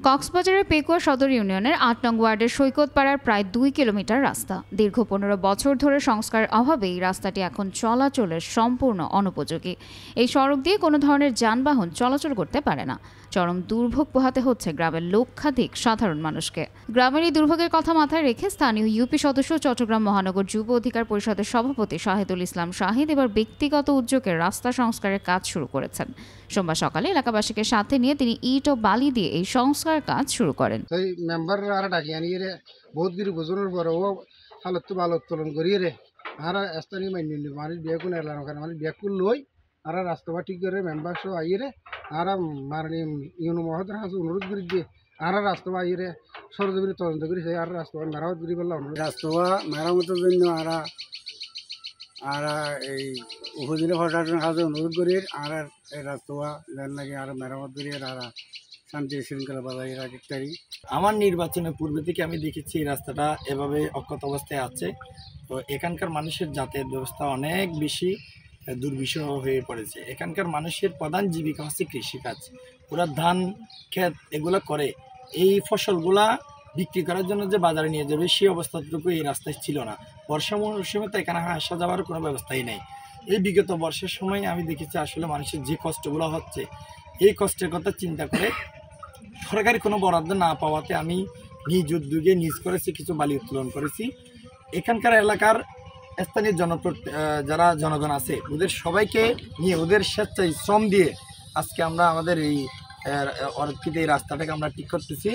কক্সবাজারের পেকুয়া সদর ইউনিয়নের ৮ নং ওয়ার্ডের সৈকতপাড়ার প্রায় ২ কিলোমিটার রাস্তা। দীর্ঘ ১৫ বছর ধরে সংস্কারের অভাবে এই রাস্তাটি এখন চলাচলের সম্পূর্ণ অনুপযোগী। এই সড়ক দিয়ে কোনো ধরনের যানবাহন চলাচল করতে পারে না। চরম দুর্ভোগ পোহাতে হচ্ছে গ্রামের লক্ষাধিক সাধারণ মানুষকে। গ্রামের এই দুর্ভোগের কথা মাথায় রেখে স্থানীয় ইউপি সদস্য চট্টগ্রাম মহানগর যুব অধিকার পরিষদের সভাপতি শাহিদুল ইসলাম শাহিদ এবার ব্যক্তিগত উদ্যোগে রাস্তা সংস্কারের কাজ শুরু করেছেন। সোমবার সকালে এলাকাবাসীকে সাথে নিয়ে তিনি ইট ও বালি দিয়ে এই সংস্কার কাজ শুরু করেন। মেম্বার আর ডাকি আনিয়ে রে বহুত গিরি বোঝানোর পরে ও হালত ভালো উত্তোলন করিয়ে রে আর স্থানীয় মান্য মানুষ বিয়াকুল এলাম মানুষ বিয়াকুল লই আর রাস্তা ঠিক করে মেম্বার সহ আইয়ে রে আর মানে ইউনো মহোদয় কাছে অনুরোধ করি যে আর রাস্তা আইয়ে রে সরজমিনে তদন্ত করি সেই আর রাস্তা মেরামত করি বললাম রাস্তা মেরামতের জন্য আর এই উপজেলা প্রশাসনের কাছে অনুরোধ করি আর এই রাস্তা যার নাকি আর মেরামত করি আর শান্তি শৃঙ্খলা বজায় রাখতে পারি। আমার নির্বাচনের পূর্বে থেকে আমি দেখেছি এই রাস্তাটা এভাবে অক্ষত অবস্থায় আছে। তো এখানকার মানুষের যাতায়াত ব্যবস্থা অনেক বেশি দুর্বিষহ হয়ে পড়েছে। এখানকার মানুষের প্রধান জীবিকা হচ্ছে কৃষিকাজ। ওরা ধান ক্ষেত এগুলো করে, এই ফসলগুলা বিক্রি করার জন্য যে বাজারে নিয়ে যাবে সেই অবস্থাটুকু এই রাস্তায় ছিল না। বর্ষা মৌসুমে তো এখানে আসা যাওয়ার কোনো ব্যবস্থাই নেই। এই বিগত বর্ষার সময় আমি দেখেছি আসলে মানুষের যে কষ্টগুলো হচ্ছে, এই কষ্টের কথা চিন্তা করে সরকারি কোনো বরাদ্দ না পাওয়াতে আমি নিজ উদ্যোগে নিজ করেছি, কিছু বালি উত্তোলন করেছি। এখানকার এলাকার স্থানীয় যারা জনগণ আছে ওদের সবাইকে নিয়ে ওদের স্বেচ্ছায় শ্রম দিয়ে আজকে আমরা আমাদের এই অর্পিত এই রাস্তাটাকে আমরা ঠিক করতেছি।